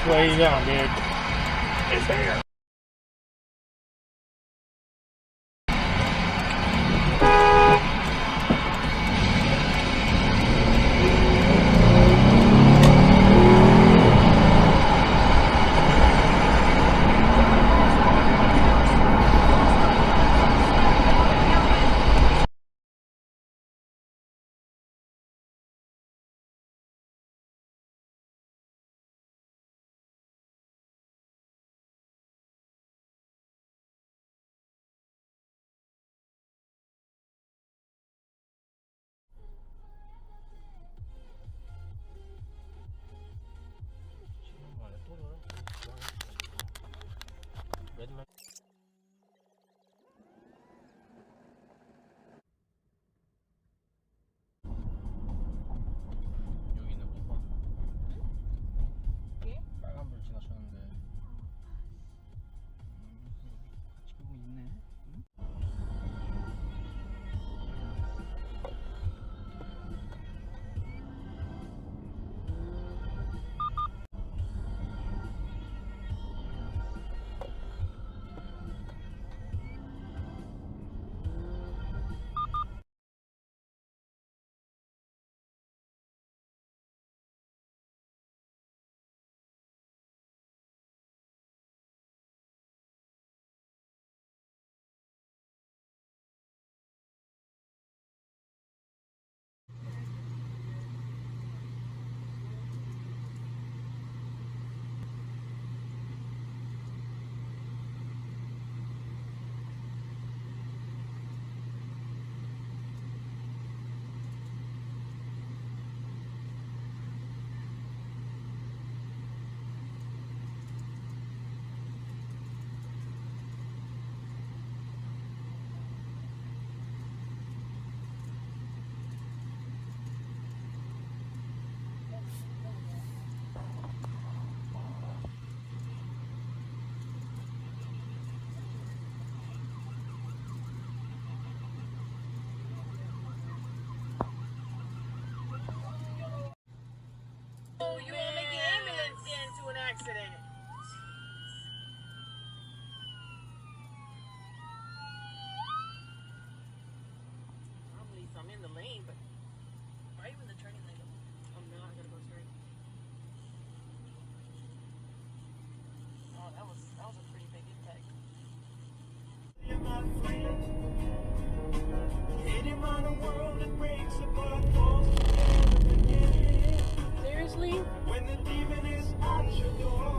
way you going, dude? It's there. You won't make the ambulance get into an accident. Probably if I'm in the lane, but why even the turning lane? I'm not gonna go straight. Oh, that was a pretty big impact. You're my friend. Anyone in the world that breaks apart falls together again. Seriously? When the demon is at your door.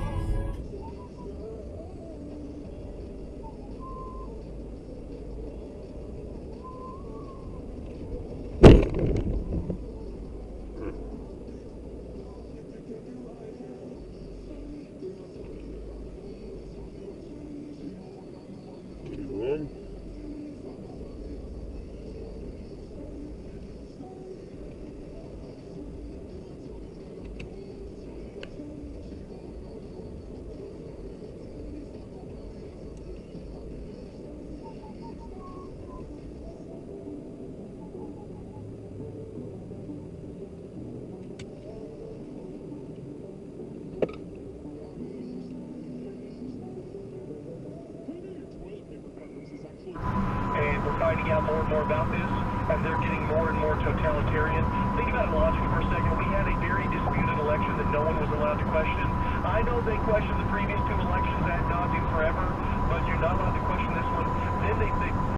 Finding out more and more about this, and they're getting more and more totalitarian. Think about it logically for a second. We had a very disputed election that no one was allowed to question. I know they questioned the previous two elections ad nauseum forever, but you're not allowed to question this one. Then they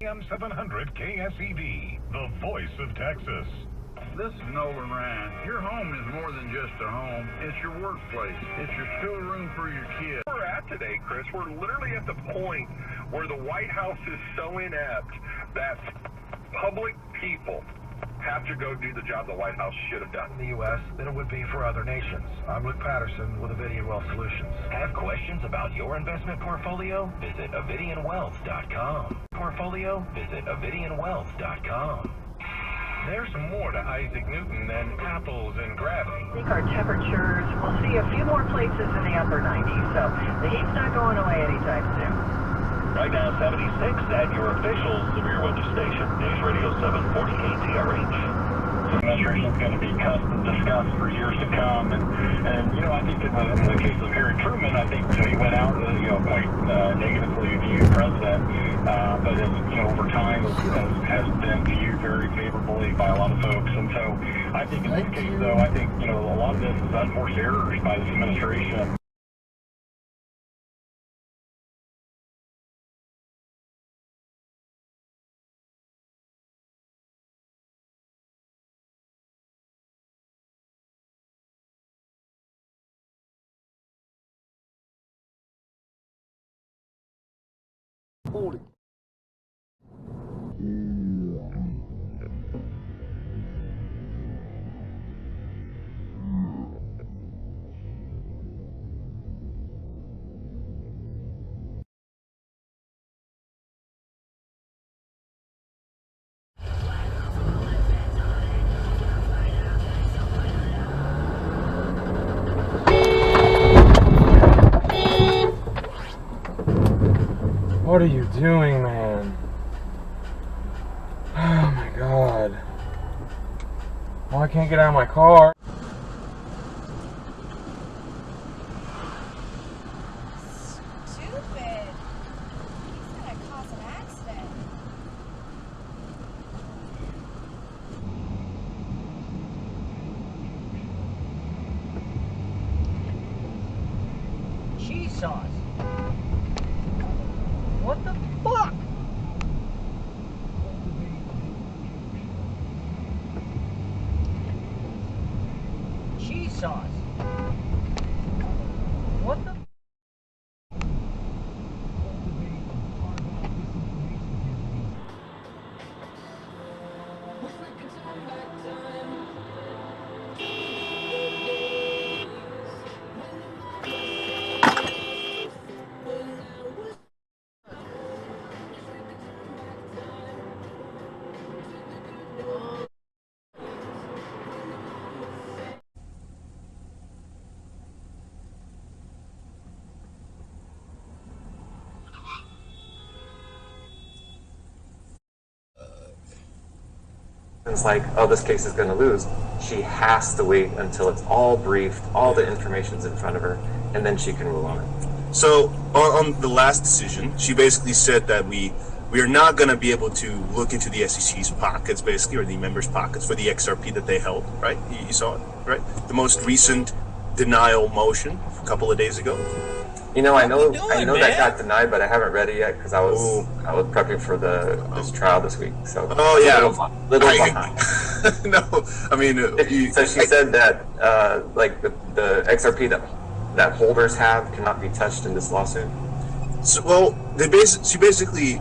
AM700 KSEV, the voice of Texas. This is Nolan Ryan. Your home is more than just a home. It's your workplace. It's your schoolroom for your kids. Where we're at today, Chris, we're literally at the point where the White House is so inept that public people have to go do the job the White House should have done in the U.S. than it would be for other nations. I'm Luke Patterson with Avidian Wealth Solutions. Have questions about your investment portfolio? Visit avidianwealth.com. Portfolio? Visit avidianwealth.com. There's more to Isaac Newton than apples and gravity. I think our temperatures, we'll see a few more places in the upper 90s, so the heat's not going away anytime soon. Right now, 76 at your official severe weather station, News Radio 740 KTRH. administration is going to be discussed for years to come. And you know, I think in the case of Harry Truman, I think he went out and quite negatively viewed president, but as over time has been viewed very favorably by a lot of folks. And so I think in this case, though, I think a lot of this is unforced errors by this administration. What are you doing, man? Oh my god. Oh, I can't get out of my car. Stupid. He's gonna cause an accident. Cheese sauce. What the fuck? Cheese sauce. What the? It's like, oh, this case is going to lose. She has to wait until it's all briefed, all the information's in front of her, and then she can rule on it. So on the last decision, she basically said that we are not going to be able to look into the SEC's pockets, basically, or the members' pockets for the XRP that they held, right? You saw it, right? The most recent denial motion a couple of days ago. You know, I know that got denied, but I haven't read it yet because I was prepping for this trial this week. So little behind. No, I mean, so she said that like the XRP that holders have cannot be touched in this lawsuit. So, well, she basically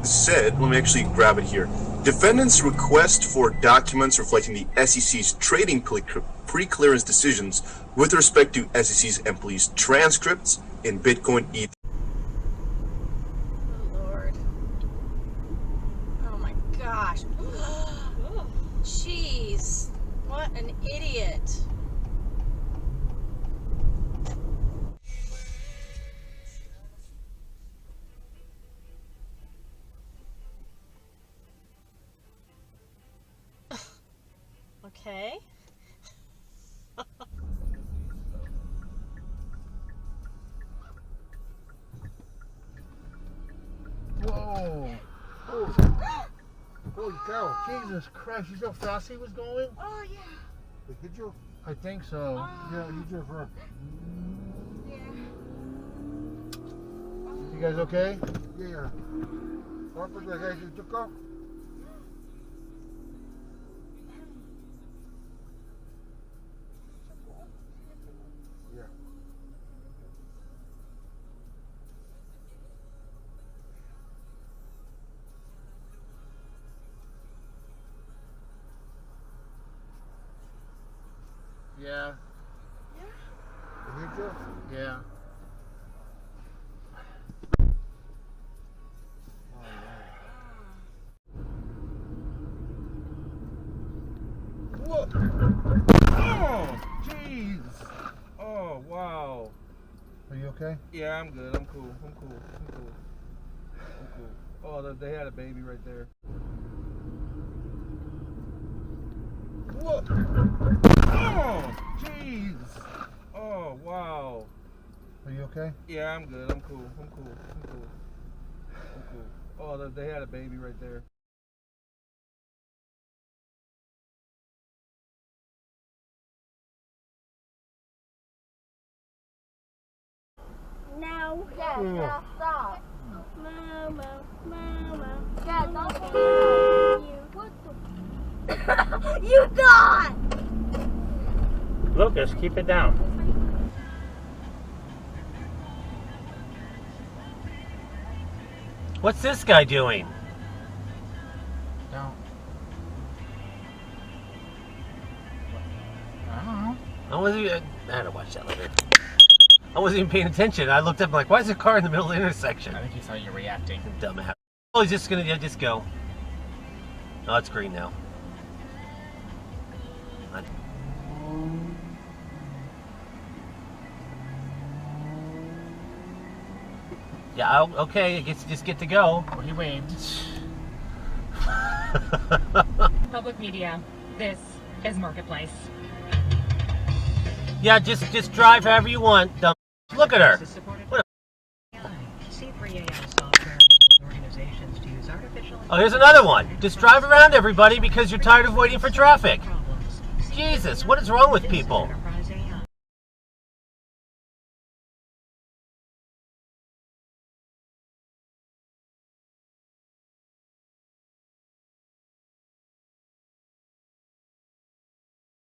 said, let me actually grab it here. Defendants' request for documents reflecting the SEC's trading pre-clearance decisions with respect to SEC's employees' transcripts in Bitcoin, ETH. Oh, Lord. Oh, my gosh. Jeez. What an idiot. Okay. Whoa. Holy cow. Jesus Christ, you see how fast he was going? Oh, yeah. Did you? I think so. Yeah, you just run. Yeah. You guys okay? Yeah. What was the guy you took off? Yeah. Yeah. Yeah. Did you? Yeah. Whoa! Oh, jeez! Oh, wow. Are you okay? Yeah, I'm good. I'm cool. I'm cool. I'm cool. I'm cool. Oh, they had a baby right there. Whoa. Oh, jeez. Oh, wow. Are you okay? Yeah, I'm good. I'm cool. I'm cool. I'm cool. I'm cool. Oh, they had a baby right there. No. Dad, stop. Mama, Mama. Dad, don't say you. What the? You thought! Lucas, keep it down. What's this guy doing? Don't. I don't know. I had to watch that later. I wasn't even paying attention. I looked up like, why is there a car in the middle of the intersection? I think he saw you reacting. Dumbass. Oh, he's just gonna just go. Oh, it's green now. Yeah, okay, I guess you just get to go. Well, he waved. Public media, this is Marketplace. Yeah, just drive however you want. Dumb. Look at her. What oh, here's another one. Just drive around everybody because you're tired of waiting for traffic. Jesus, what is wrong with people?